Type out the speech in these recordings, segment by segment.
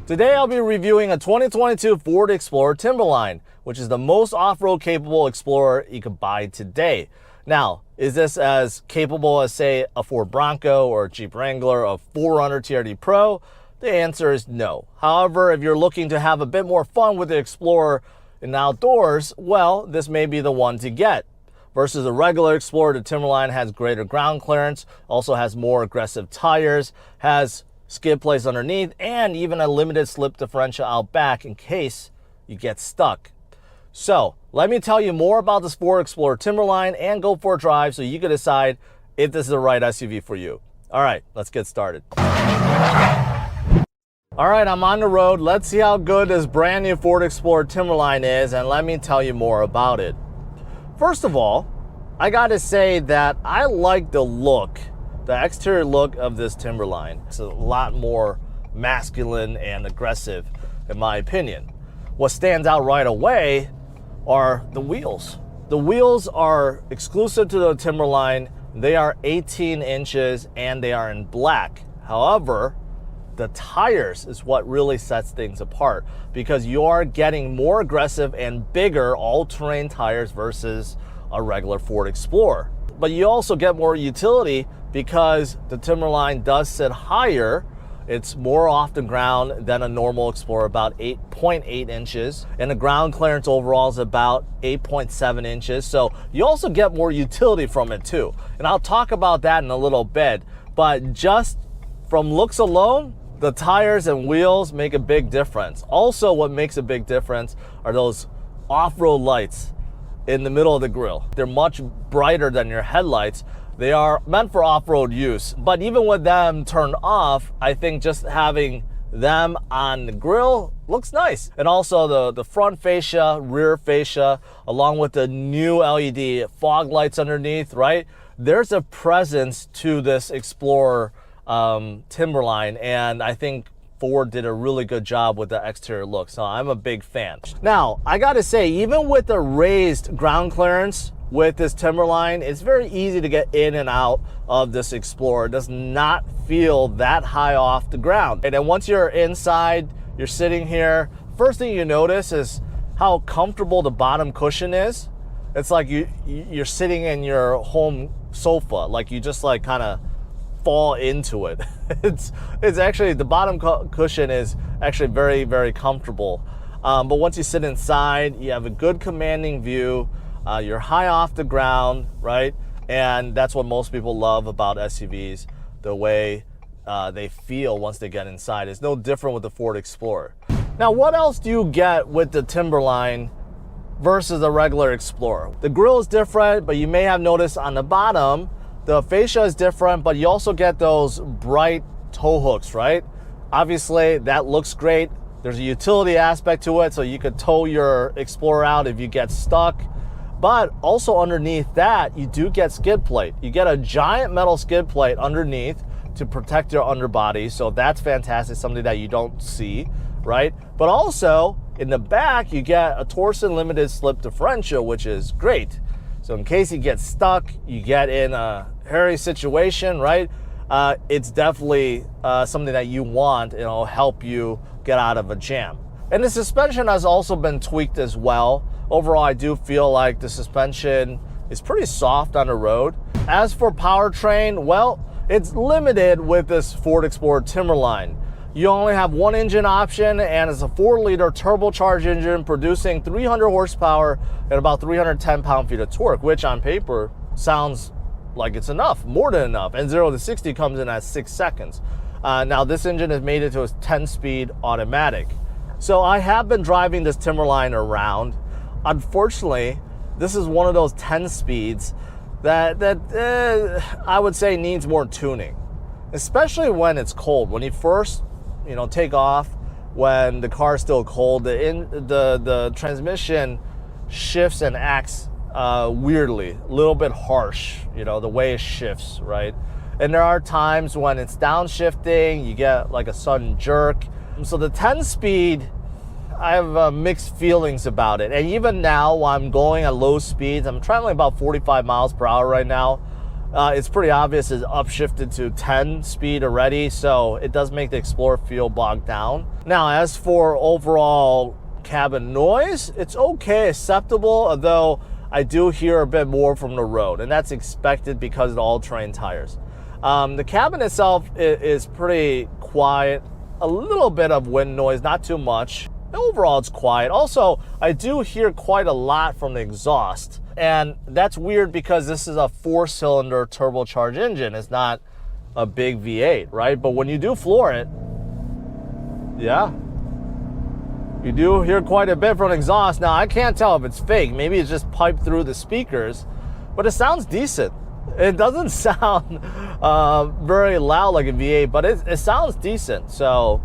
Today I'll be reviewing a 2022 Ford Explorer Timberline, which is the most off-road capable Explorer you could buy today. Now, is this as capable as, say, a Ford Bronco or a Jeep Wrangler, a 4Runner TRD Pro? The answer is no. However, if you're looking to have a bit more fun with the Explorer in the outdoors, well, this may be the one to get. Versus a regular Explorer, the Timberline has greater ground clearance, also has more aggressive tires, has skid plates underneath, and even a limited slip differential out back in case you get stuck. So let me tell you more about this Ford Explorer Timberline and go for a drive so you can decide if this is the right SUV for you. All right, let's get started. All right, I'm on the road. Let's see how good this brand new Ford Explorer Timberline is, and let me tell you more about it. First of all, I gotta say that I like the look, the exterior look of this Timberline. It's a lot more masculine and aggressive, in my opinion. What stands out right away are the wheels. The wheels are exclusive to the Timberline. They are 18 inches and they are in black. However, the tires is what really sets things apart because you are getting more aggressive and bigger all-terrain tires versus a regular Ford Explorer. But you also get more utility because the Timberline does sit higher. It's more off the ground than a normal Explorer, about 8.8 inches. And the ground clearance overall is about 8.7 inches. So you also get more utility from it too. And I'll talk about that in a little bit. But just from looks alone, the tires and wheels make a big difference. Also, what makes a big difference are those off-road lights in the middle of the grille. They're much brighter than your headlights. They are meant for off-road use, but even with them turned off, I think just having them on the grille looks nice. And also the front fascia, rear fascia, along with the new LED fog lights underneath, right? There's a presence to this Explorer Timberline, and I think Ford did a really good job with the exterior look, so I'm a big fan. Now, I gotta say, even with the raised ground clearance with this Timberline, it's very easy to get in and out of this Explorer. It does not feel that high off the ground. And then once you're inside, you're sitting here, first thing you notice is how comfortable the bottom cushion is. It's like you're sitting in your home sofa, like you just like kind of fall into it. It's actually, the bottom cushion is actually very, very comfortable. But once you sit inside, you have a good commanding view. You're high off the ground, right? And that's what most people love about SUVs, the way they feel once they get inside. It's no different with the Ford Explorer. Now, what else do you get with the Timberline versus a regular Explorer? The grille is different, but you may have noticed on the bottom, the fascia is different, but you also get those bright tow hooks, right? Obviously, that looks great. There's a utility aspect to it, so you could tow your Explorer out if you get stuck. But also underneath that, you do get skid plate. You get a giant metal skid plate underneath to protect your underbody, so that's fantastic, something that you don't see, right? But also, in the back, you get a Torsen limited slip differential, which is great. So in case you get stuck, you get in a hairy situation, right? It's definitely something that you want, and it'll help you get out of a jam. And the suspension has also been tweaked as well. Overall, I do feel like the suspension is pretty soft on the road. As for powertrain, well, it's limited with this Ford Explorer Timberline. You only have one engine option, and it's a 4-liter turbocharged engine producing 300 horsepower and about 310 pound-feet of torque, which on paper sounds like it's enough, more than enough. And 0 to 60 comes in at 6 seconds. Now, this engine is made into a 10-speed automatic. So I have been driving this Timberline around. Unfortunately, this is one of those 10 speeds that I would say needs more tuning, especially when it's cold. When you first take off, when the car is still cold, the transmission shifts and acts weirdly, a little bit harsh, the way it shifts, right? And there are times when it's downshifting, you get like a sudden jerk. So the 10 speed, I have mixed feelings about it. And even now, while I'm going at low speeds, I'm traveling about 45 miles per hour right now. It's pretty obvious it's upshifted to 10 speed already, so it does make the Explorer feel bogged down. Now, as for overall cabin noise, it's okay, acceptable, although I do hear a bit more from the road, and that's expected because of the all-terrain tires. The cabin itself is pretty quiet, a little bit of wind noise, not too much. Overall, it's quiet. Also, I do hear quite a lot from the exhaust, and that's weird because this is a 4-cylinder turbocharged engine. It's not a big V8, right? But when you do floor it, yeah, you do hear quite a bit from the exhaust. Now, I can't tell if it's fake. Maybe it's just piped through the speakers, but it sounds decent. It doesn't sound very loud like a V8, but it sounds decent. So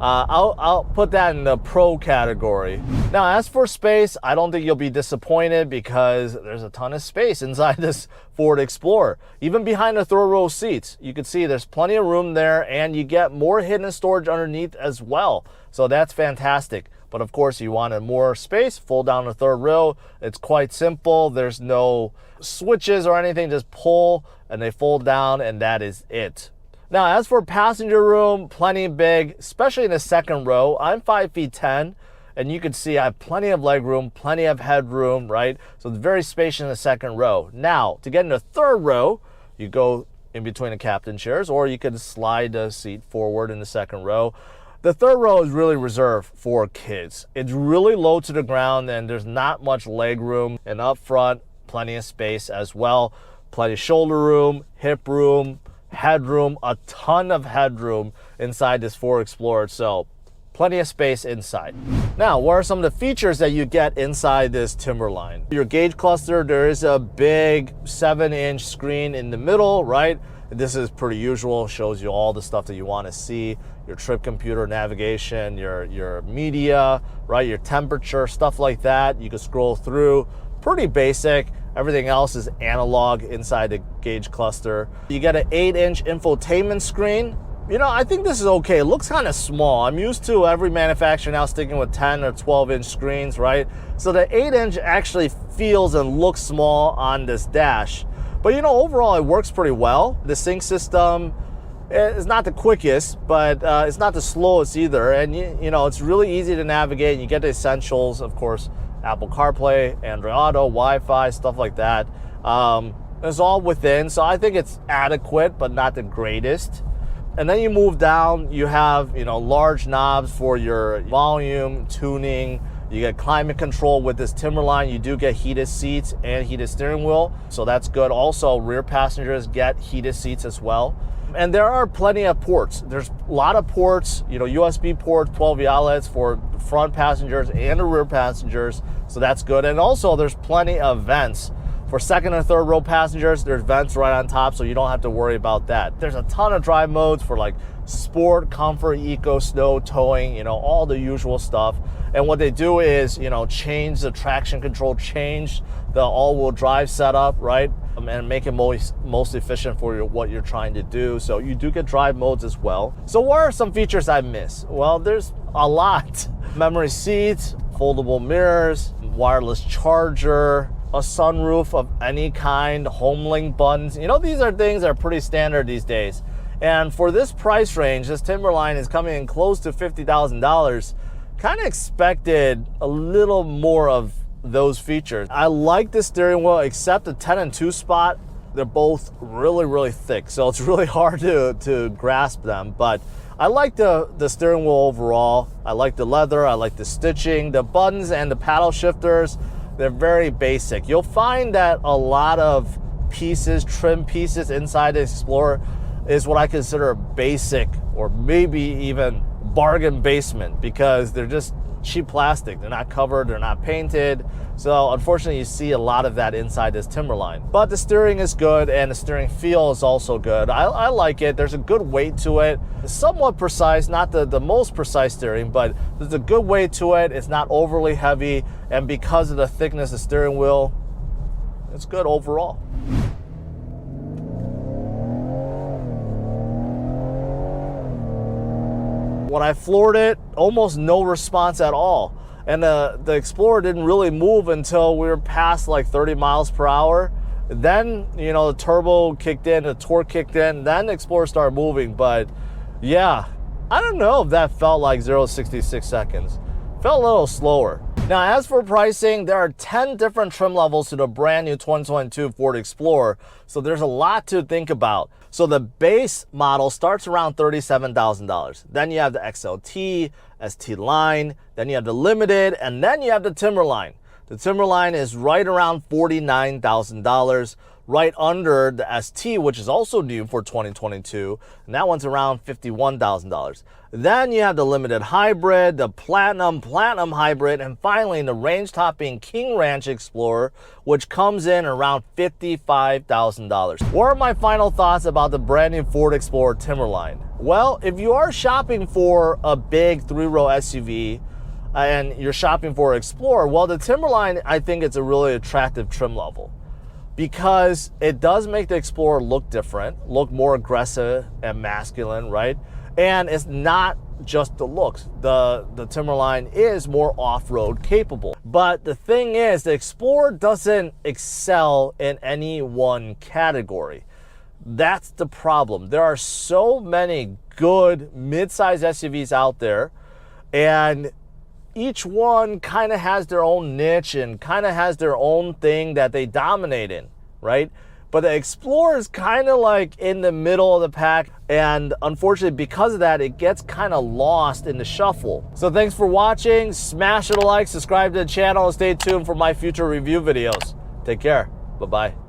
I'll put that in the pro category. Now, as for space, I don't think you'll be disappointed because there's a ton of space inside this Ford Explorer. Even behind the third row seats, you can see there's plenty of room there, and you get more hidden storage underneath as well. So that's fantastic. But of course, you wanted more space, fold down the third row. It's quite simple. There's no switches or anything, just pull and they fold down, and that is it. Now, as for passenger room, plenty big, especially in the second row. I'm 5'10", and you can see I have plenty of leg room, plenty of headroom, right? So it's very spacious in the second row. Now, to get in the third row, you go in between the captain chairs, or you can slide the seat forward in the second row. The third row is really reserved for kids. It's really low to the ground, and there's not much leg room. And up front, plenty of space as well. Plenty of shoulder room, hip room, headroom, a ton of headroom inside this Ford Explorer, so plenty of space inside. Now, what are some of the features that you get inside this Timberline? Your gauge cluster, there is a big 7-inch screen in the middle, right? This is pretty usual, shows you all the stuff that you want to see, your trip computer, navigation, your media, right? Your temperature, stuff like that. You can scroll through, pretty basic. Everything else is analog inside the gauge cluster. You get an 8-inch infotainment screen. You know, I think this is okay. It looks kind of small. I'm used to every manufacturer now sticking with 10 or 12-inch screens, right? So the 8-inch actually feels and looks small on this dash. But you know, overall, it works pretty well. The sync system is not the quickest, but it's not the slowest either. And you know, it's really easy to navigate. You get the essentials, of course, Apple CarPlay, Android Auto, Wi-Fi, stuff like that. It's all within, so I think it's adequate, but not the greatest. And then you move down, you have, you know, large knobs for your volume, tuning. You get climate control with this Timberline. You do get heated seats and heated steering wheel, so that's good. Also, rear passengers get heated seats as well. And there are plenty of ports. There's a lot of ports, you know, USB ports, 12V outlets for the front passengers and the rear passengers, so that's good. And also, there's plenty of vents. For second and third row passengers, there's vents right on top, so you don't have to worry about that. There's a ton of drive modes for like sport, comfort, eco, snow, towing, you know, all the usual stuff. And what they do is, you know, change the traction control, change the all-wheel drive setup, right? And make it most efficient for what you're trying to do. So you do get drive modes as well. So what are some features I miss? Well, there's a lot. Memory seats, foldable mirrors, wireless charger, a sunroof of any kind, home link buttons. You know, these are things that are pretty standard these days. And for this price range, this Timberline is coming in close to $50,000. Kind of expected a little more of those features. I like the steering wheel, except the 10 and 2 spot. They're both really, really thick, so it's really hard to grasp them. But I like the steering wheel overall. I like the leather, I like the stitching, the buttons and the paddle shifters. They're very basic. You'll find that a lot of pieces, trim pieces inside the Explorer is what I consider basic, or maybe even bargain basement, because they're just cheap plastic. They're not covered, they're not painted. So unfortunately, you see a lot of that inside this Timberline. But the steering is good, and the steering feel is also good. I like it. There's a good weight to it. It's somewhat precise, not the most precise steering, but there's a good weight to it. It's not overly heavy, and because of the thickness of the steering wheel, it's good overall. When I floored it, almost no response at all. And the Explorer didn't really move until we were past like 30 miles per hour. Then, you know, the turbo kicked in, the torque kicked in, then the Explorer started moving. But yeah, I don't know if that felt like 0 to 66 seconds. Felt a little slower. Now, as for pricing, there are 10 different trim levels to the brand new 2022 Ford Explorer, so there's a lot to think about. So the base model starts around $37,000. Then you have the XLT, ST line, then you have the Limited, and then you have the Timberline. The Timberline is right around $49,000, right under the ST, which is also new for 2022, and that one's around $51,000. Then you have the Limited Hybrid, the Platinum Hybrid, and finally the range-topping King Ranch Explorer, which comes in around $55,000. What are my final thoughts about the brand new Ford Explorer Timberline? Well, if you are shopping for a big three-row SUV, and you're shopping for an Explorer, well, the Timberline, I think it's a really attractive trim level because it does make the Explorer look different, look more aggressive and masculine, right? And it's not just the looks. The Timberline is more off-road capable. But the thing is, the Explorer doesn't excel in any one category. That's the problem. There are so many good mid-size SUVs out there, and each one kind of has their own niche and kind of has their own thing that they dominate in, right? But the Explorer is kind of like in the middle of the pack, and unfortunately because of that, it gets kind of lost in the shuffle. So thanks for watching. Smash it a like, subscribe to the channel, and stay tuned for my future review videos. Take care. Bye-bye.